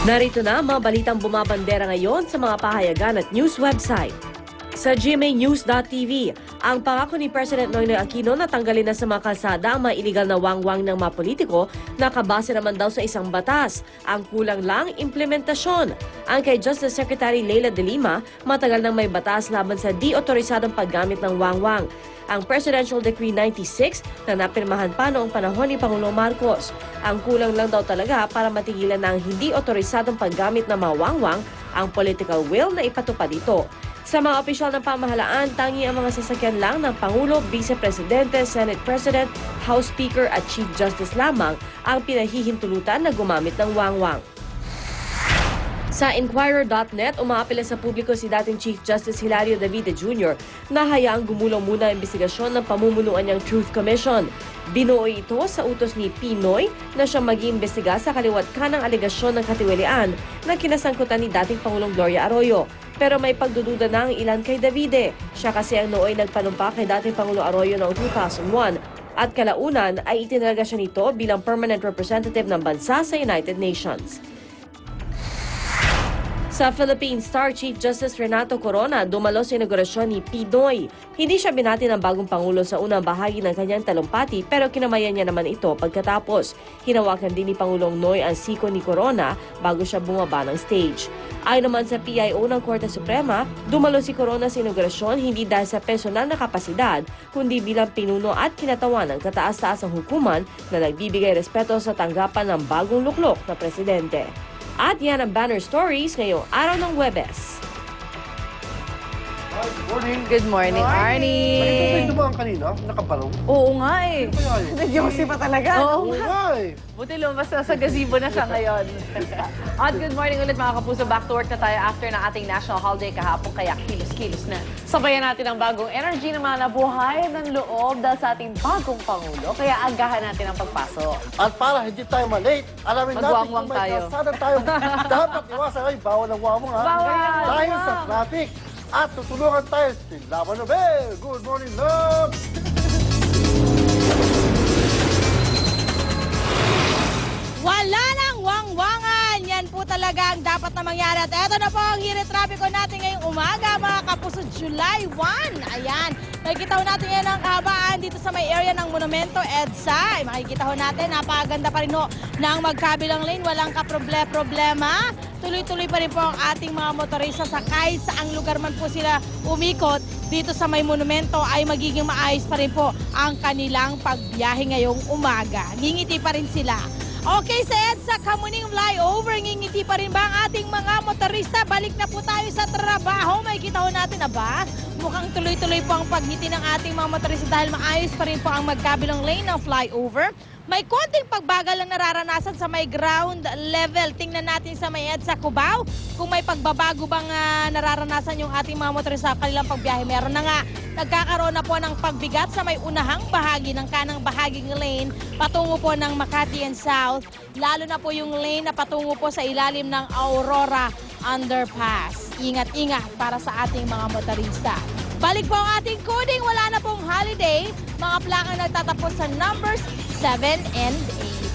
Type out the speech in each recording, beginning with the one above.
Narito na ang mga balitang bumabandera ngayon sa mga pahayagan at news website. Sa gmanews.tv, ang pangako ni President Noynoy Aquino na tanggalin na sa mga kalsada ang mga iligal na wangwang ng mga politiko nakabase naman daw sa isang batas. Ang kulang lang, implementasyon. Ang kay Justice Secretary Leila de Lima, matagal nang may batas laban sa di-otorisadong paggamit ng wangwang. Ang Presidential Decree 96 na napirmahan pa noong panahon ni Pangulong Marcos. Ang kulang lang daw talaga para matigilan na ang hindi otorisadong paggamit ng mga wangwang ang political will na ipatupad ito. Sa mga opisyal ng pamahalaan, tangi ang mga sasakyan lang ng Pangulo, Vice Presidente, Senate President, House Speaker at Chief Justice lamang ang pinahihintulutan na gumamit ng wangwang. Sa Inquirer.net, umaapela sa publiko si dating Chief Justice Hilario Davide Jr. na hayaang gumulong muna ang investigasyon ng pamumunuan niyang Truth Commission. Binuo ito sa utos ni Pinoy na siyang mag-iimbestiga sa kaliwat kanang alegasyon ng katiwalian na kinasangkutan ni dating Pangulong Gloria Arroyo. Pero may pagdududa na ang ilan kay Davide. Siya kasi ang nooy nagpanumpa kay dating Pangulo Arroyo noong 2001 at kalaunan ay itinalaga siya nito bilang permanent representative ng bansa sa United Nations. Sa Philippine Star, Chief Justice Renato Corona dumalo sa inaugurasyon ni Pinoy. Hindi siya binati ng bagong Pangulo sa unang bahagi ng kanyang talumpati pero kinamayan niya naman ito pagkatapos. Hinawakan din ni Pangulong Noy ang siko ni Corona bago siya bumaba ng stage. Ayon naman sa PIO ng Korte Suprema, dumalo si Corona sa inaugurasyon hindi dahil sa personal na kapasidad, kundi bilang pinuno at kinatawan ng kataas-taasang hukuman na nagbibigay respeto sa tanggapan ng bagong luklok na presidente. At yan ang banner stories ngayong araw ng Huwebes. Good morning. Good morning, Arnie. Bakit kayo dumaan kanina? Nakabalong? Oo nga eh. Ano kaya yun? Nagyosi pa talaga. Oo nga eh. Buti lumabas na sa gazebo na siya ngayon. At good morning ulit mga kapuso. Back to work na tayo after ng ating national holiday kahapon. Kaya kilos-kilos na. Sabayan natin ang bagong energy ng mga nabuhay ng loob dahil sa ating bagong Pangulo. Kaya agahan natin ang pagpasok. At para hindi tayo malate, alamin natin Magwangwang kung may tayo. kalsada tayo. Dapat iwasan ay bawal ang wamong ha. Bawal! Dahil sa traffic. At tutulungan tayo si Laban Nobel. Good morning, love! Wala nang wangwangan! Yan po talaga ang dapat na mangyari. At eto na po ang hirit trapiko natin ngayong umaga, mga kapuso, July 1. Ayan, makikita ho natin yan ang kahabaan dito sa may area ng Monumento EDSA. Makikita ho natin, napakaganda pa rin ho ng magkabilang lane. Walang kaproblema. Tuloy-tuloy pa rin po ang ating mga motorista sa kahit saang lugar man po sila umikot. Dito sa may monumento ay magiging maayos pa rin po ang kanilang pagbiyahe ngayong umaga. Ngingiti pa rin sila. Okay, sa EDSA Kamuning Flyover, ngingiti pa rin ba ang ating mga motorista? Balik na po tayo sa trabaho. May kita ho natin, aba? Mukhang tuloy-tuloy po ang pagngiti ng ating mga motorista dahil maayos pa rin po ang magkabilang lane ng flyover. May konting pagbagal ang nararanasan sa may ground level. Tingnan natin sa may EDSA Cubao kung may pagbabago bang nararanasan yung ating mga motorista sa kanilang pagbiyahe. Meron na nga, nagkakaroon na po ng pagbigat sa may unahang bahagi ng kanang bahaging lane patungo po ng Makati and South. Lalo na po yung lane na patungo po sa ilalim ng Aurora Underpass. Ingat-ingat para sa ating mga motorista. Balik po ang ating coding. Wala na pong holiday. Mga plakang nagtatapos sa numbers 7 and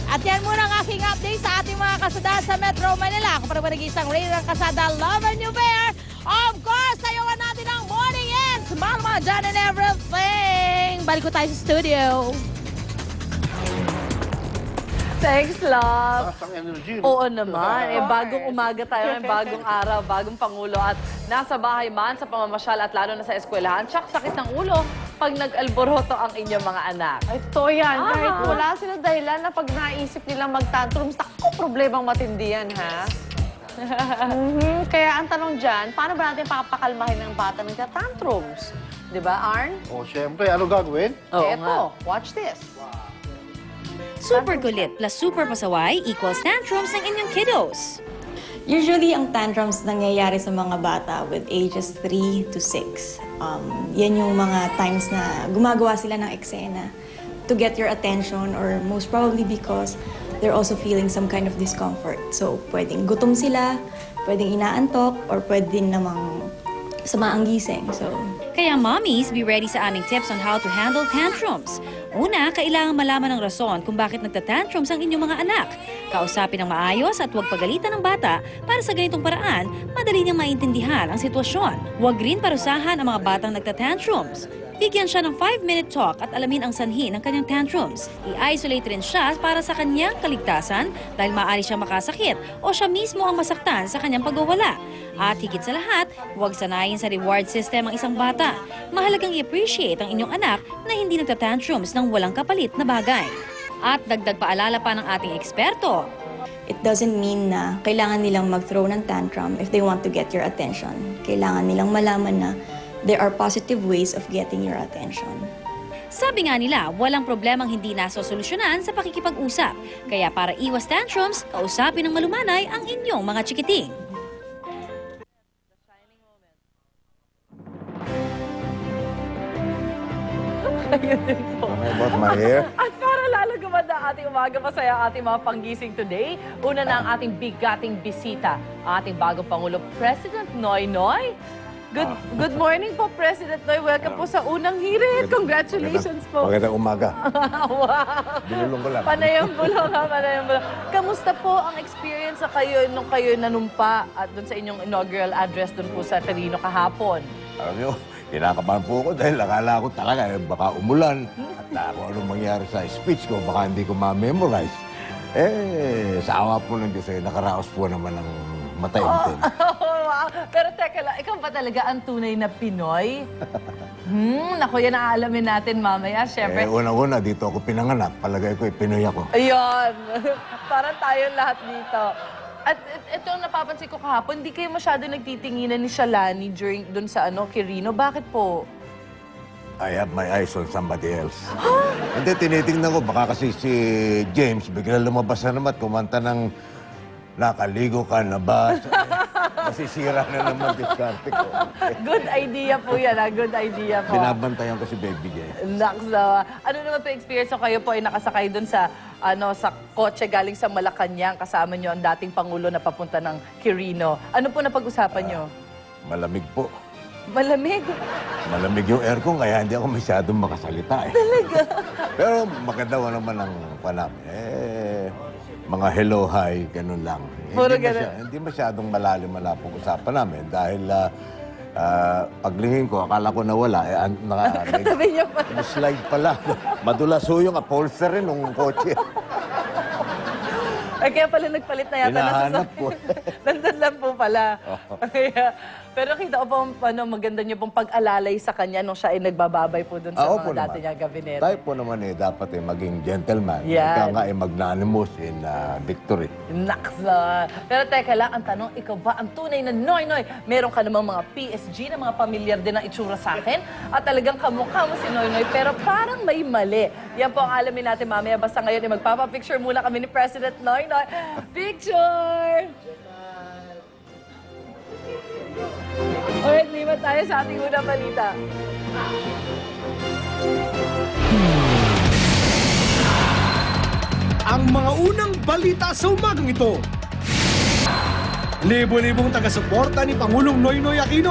8. At yan muna ang aking update sa ating mga kasada sa Metro Manila. Kung parang nag-iisang rain ng kasada, love and new bear. Of course, sayawan natin ang morning ends. Mama, John and everything. Balik ko tayo sa studio. Thanks, love. Taas ang energy. Oo naman. Bagong umaga tayo, bagong araw, bagong Pangulo. At nasa bahay man, sa pamamasyal at lalo na sa eskwelahan, tsak sakit ng ulo pag nag-alboroto ang inyong mga anak. Ito yan. Kahit wala silang dahilan na pag naisip nilang mag-tantrums, naku, problemang matindi yan, ha? Kaya ang tanong dyan, paano ba natin papakalmahin ng bata ng tantrums? Di ba, Arn? O, syempre, ano gagawin? Eto, watch this. Super kulit plus super pasaway equals tantrums ng inyong kiddos. Usually, ang tantrums nangyayari sa mga bata with ages 3 to 6. Yan yung mga times na gumagawa sila ng eksena to get your attention or most probably because they're also feeling some kind of discomfort. So, pwedeng gutom sila, pwedeng inaantok, or pwedeng namang sama ang gising. So, Kaya mommies, be ready sa aming tips on how to handle tantrums. Una, kailangan malaman ng rason kung bakit nagtatantrums ang inyong mga anak. Kausapin ng maayos at huwag pagalitan ng bata para sa ganitong paraan, madali niyang maintindihan ang sitwasyon. Huwag rin parusahan ang mga batang nagtatantrums. Bigyan siya ng 5-minute talk at alamin ang sanhi ng kanyang tantrums. I-isolate rin siya para sa kanyang kaligtasan dahil maaari siyang makasakit o siya mismo ang masaktan sa kanyang pagwawala. At higit sa lahat, huwag sanayin sa reward system ang isang bata. Mahalagang i-appreciate ang inyong anak na hindi nagtatantrums ng walang kapalit na bagay. At dagdag paalala pa ng ating eksperto, It doesn't mean na kailangan nilang mag-throw ng tantrum if they want to get your attention. Kailangan nilang malaman na there are positive ways of getting your attention. sabi nga nila, walang problemang hindi nasosolusyonan sa pakikipag-usap. Kaya para iwas tantrums, kausapin ng malumanay ang inyong mga chikiting. Ayun din po. About my hair? At para lalo gumanda ang ating umaga, masaya ang ating mga panggising today. Una na ang ating bigating bisita, ang ating bagong Pangulo, President Noynoy. Good morning po, President Noy. Welcome po sa unang hirit. Congratulations po. Magandang umaga. Wow. Binulong ko lang. Panayang bulong ha, panayang bulong. Kamusta po ang experience sa kayo nung kayo nanumpa at doon sa inyong inaugural address doon po sa Quirino kahapon? Alam niyo, kinakabahan po ako dahil akala ko talaga baka umulan at kung anong mangyari sa speech ko, baka hindi ko ma-memorize. Sa awa po ng Diyos, nakaraos po naman ng mataimtim. Wow. Pero teka lang, ikaw ba talaga ang tunay na Pinoy? Naku, yan aalamin natin mamaya. Siyempre, Una-una, dito ako pinanganak. Palagay ko, Pinoy ako. ayun. Parang tayong lahat dito. At ito ang napapansin ko kahapon, hindi kayo masyado nagtitinginan ni Shalani during doon sa Quirino. Bakit po? I have my eyes on somebody else. Hindi, tinitingnan ko. Baka kasi si James bigla lumabas na naman at kumanta ng nakaligo ka na ba? Masisira na naman diskarte ko. Good idea po yan, Good idea po. Binabantayan ko si Baby J. Naksa. Ano naman po experience ko kayo po ay nakasakay doon sa sa kotse galing sa Malacanang kasama nyo ang dating Pangulo na papunta ng Quirino. Ano po napag-usapan nyo? Malamig po. Malamig. Malamig yung aircon, kaya hindi ako masyadong makasalita eh. Talaga? Pero maganda naman ang panam. Mga hello, hi, ganun lang. Puro ganun. Hindi masyadong malalim malapong usapan namin dahil paglingin ko, akala ko nawala. Katabi niyo pa. May slide pala. Madulas ho yung upholstery ng kotse. Ay, kaya pala nagpalit na yata. Hinahanap po. Nandun lang po pala. Pero kita ko po maganda niyo pong pag-alalay sa kanya nung siya ay nagbababay po dun sa mga dati niya gabinete. Tayo po naman dapat maging gentleman. Yan. Ika nga magnanimous in victory. Naksa. Pero teka lang, ang tanong, ikaw ba ang tunay na Noynoy? Meron ka namang mga PSG na mga pamilyar din ang itsura sa akin. At talagang kamukha mo si Noynoy, pero parang may mali. Yan po ang alamin natin mamaya. Basta ngayon, magpapapicture muna kami ni President Noynoy. Picture! Alright, lipat tayo sa ating unang balita. Ang mga unang balita sa umagang ito. Libo-libong taga-suporta ni Pangulong Noynoy Aquino